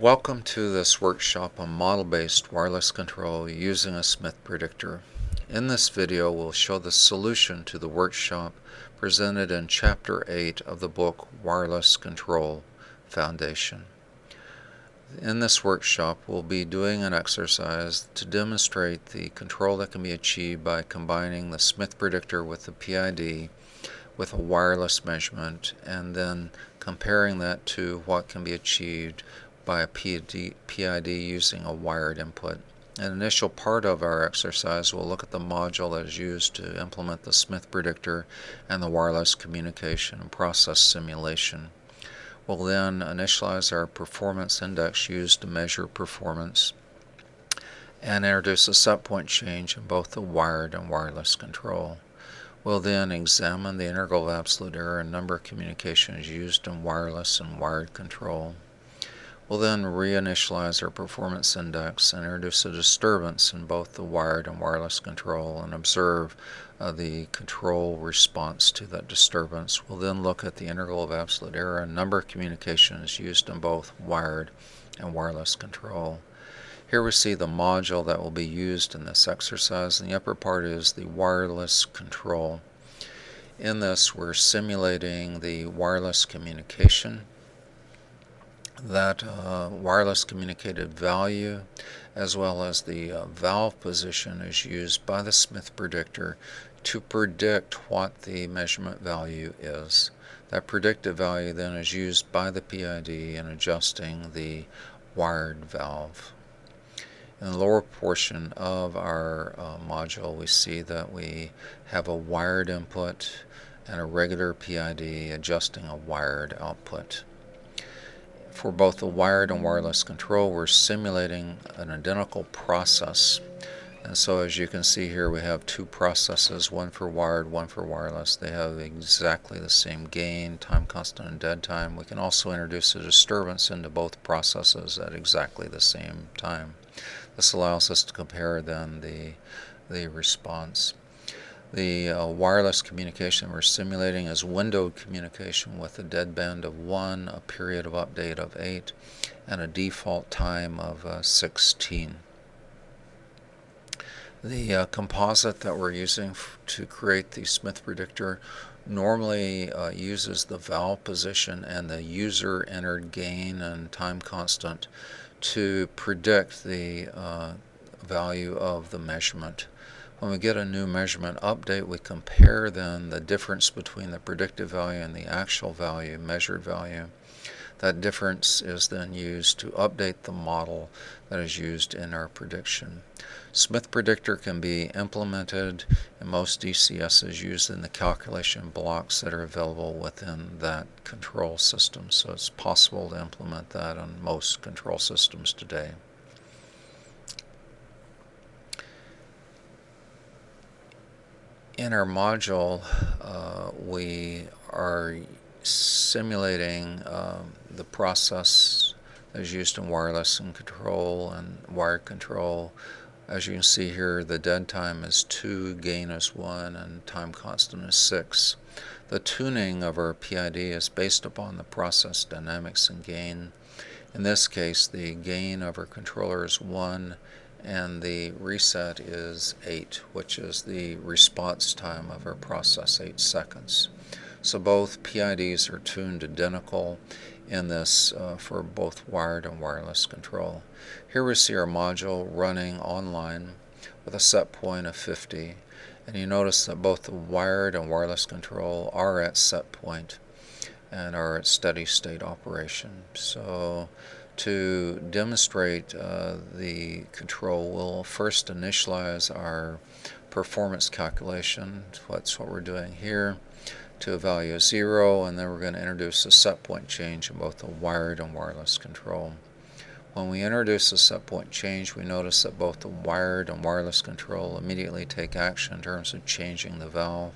Welcome to this workshop on model-based wireless control using a Smith predictor. In this video, we'll show the solution to the workshop presented in Chapter 8 of the book Wireless Control Foundation. In this workshop, we'll be doing an exercise to demonstrate the control that can be achieved by combining the Smith predictor with the PID with a wireless measurement and then comparing that to what can be achieved by a PID using a wired input. An initial part of our exercise will look at the module that is used to implement the Smith predictor and the wireless communication and process simulation. We'll then initialize our performance index used to measure performance and introduce a set point change in both the wired and wireless control. We'll then examine the integral of absolute error and number of communications used in wireless and wired control. We'll then reinitialize our performance index and introduce a disturbance in both the wired and wireless control and observe the control response to that disturbance. We'll then look at the integral of absolute error and number of communications used in both wired and wireless control. Here we see the module that will be used in this exercise, and the upper part is the wireless control. In this, we're simulating the wireless communication. That wireless communicated value as well as the valve position is used by the Smith predictor to predict what the measurement value is. That predicted value then is used by the PID in adjusting the wired valve. In the lower portion of our module, we see that we have a wired input and a regular PID adjusting a wired output. For both the wired and wireless control, we're simulating an identical process. And so as you can see here, we have two processes, one for wired, one for wireless. They have exactly the same gain, time constant, and dead time. We can also introduce a disturbance into both processes at exactly the same time. This allows us to compare then the response. The wireless communication we're simulating is windowed communication with a deadband of 1, a period of update of 8, and a default time of 16. The composite that we're using to create the Smith predictor normally uses the valve position and the user entered gain and time constant to predict the value of the measurement. When we get a new measurement update, we compare then the difference between the predicted value and the actual value, measured value. That difference is then used to update the model that is used in our prediction. Smith predictor can be implemented in most DCSs using the calculation blocks that are available within that control system. So it's possible to implement that on most control systems today. In our module, we are simulating the process that is used in wireless and control and wired control. As you can see here, the dead time is 2, gain is 1, and time constant is 6. The tuning of our PID is based upon the process dynamics and gain. In this case, the gain of our controller is 1, and the reset is 8, which is the response time of our process, 8 seconds. So both PIDs are tuned identical in this for both wired and wireless control. Here we see our module running online with a set point of 50, and you notice that both the wired and wireless control are at set point and are at steady state operation. So to demonstrate the control, we'll first initialize our performance calculation. That's what we're doing here, to a value of 0, and then we're going to introduce a set point change in both the wired and wireless control. When we introduce a set point change, we notice that both the wired and wireless control immediately take action in terms of changing the valve,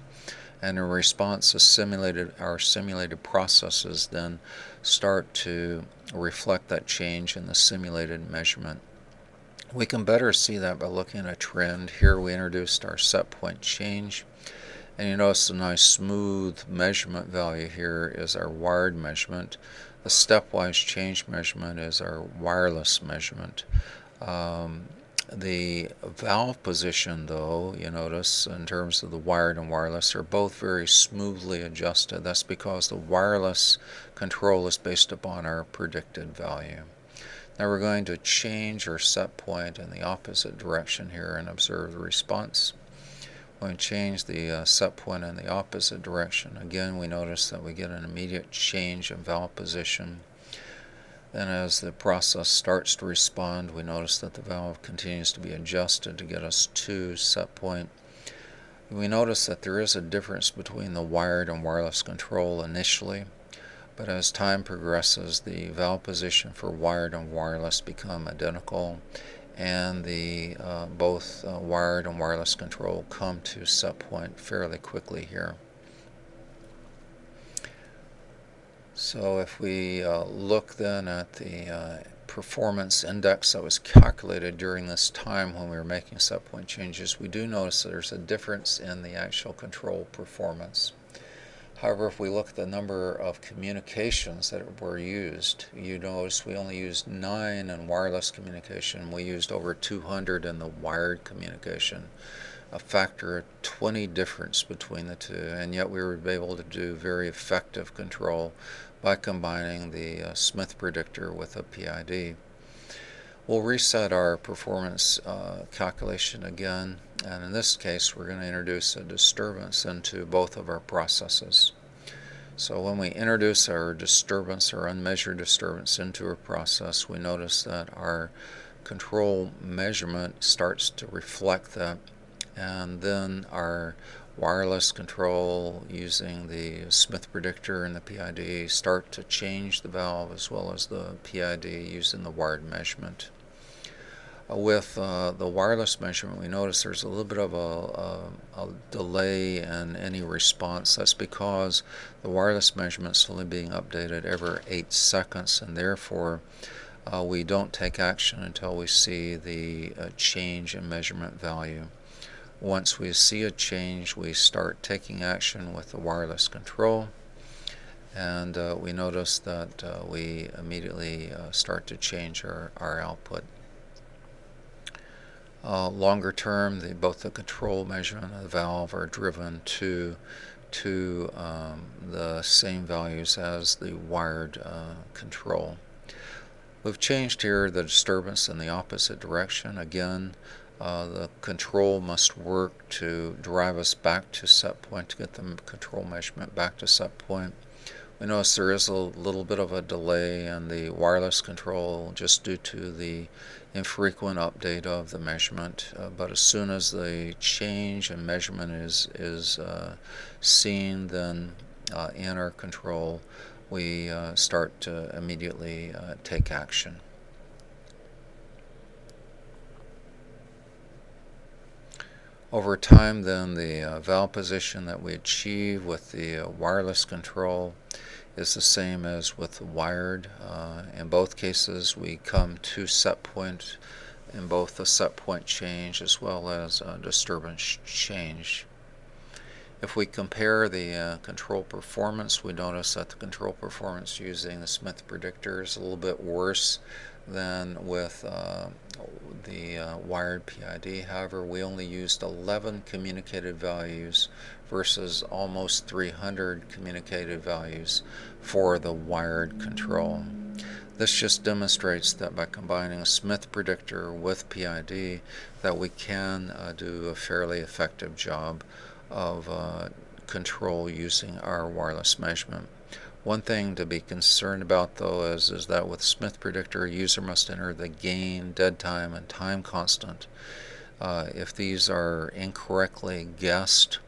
and in response, our simulated processes then start to reflect that change in the simulated measurement. We can better see that by looking at a trend. Here we introduced our set point change, and you notice a nice smooth measurement value here is our wired measurement. The stepwise change measurement is our wireless measurement. The valve position, though, you notice in terms of the wired and wireless, are both very smoothly adjusted. That's because the wireless control is based upon our predicted value. Now we're going to change our set point in the opposite direction here and observe the response. When we change the set point in the opposite direction, again we notice that we get an immediate change in valve position. Then as the process starts to respond, we notice that the valve continues to be adjusted to get us to set point. We notice that there is a difference between the wired and wireless control initially, but as time progresses, the valve position for wired and wireless become identical, and the both wired and wireless control come to set point fairly quickly here. So if we look then at the performance index that was calculated during this time when we were making set point changes, we do notice that there's a difference in the actual control performance. However, if we look at the number of communications that were used, you notice we only used 9 in wireless communication. We used over 200 in the wired communication. A factor of 20 difference between the two, and yet we were able to do very effective control by combining the Smith predictor with a PID. We'll reset our performance calculation again, and in this case we're going to introduce a disturbance into both of our processes. So when we introduce our disturbance or unmeasured disturbance into a process, we notice that our control measurement starts to reflect that, and then our wireless control using the Smith predictor and the PID start to change the valve, as well as the PID using the wired measurement. With the wireless measurement, we notice there's a little bit of a delay in any response. That's because the wireless measurement is only being updated every 8 seconds, and therefore we don't take action until we see the change in measurement value. Once we see a change, we start taking action with the wireless control, and we notice that we immediately start to change our output. Longer term, both the control measurement and the valve are driven to the same values as the wired control. We've changed here the disturbance in the opposite direction. Again, the control must work to drive us back to set point, to get the control measurement back to set point. We notice there is a little bit of a delay in the wireless control just due to the infrequent update of the measurement, but as soon as the change in measurement is seen, then in our control we start to immediately take action. Over time, then, the valve position that we achieve with the wireless control is the same as with the wired. In both cases, we come to set point in both the set point change as well as disturbance change. If we compare the control performance, we notice that the control performance using the Smith predictor is a little bit worse than with the wired PID. However, we only used 11 communicated values versus almost 300 communicated values for the wired control. This just demonstrates that by combining a Smith predictor with PID, that we can do a fairly effective job of control using our wireless measurement. One thing to be concerned about, though, is that with Smith predictor, a user must enter the gain, dead time, and time constant. If these are incorrectly guessed,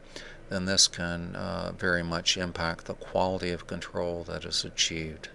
then this can very much impact the quality of control that is achieved.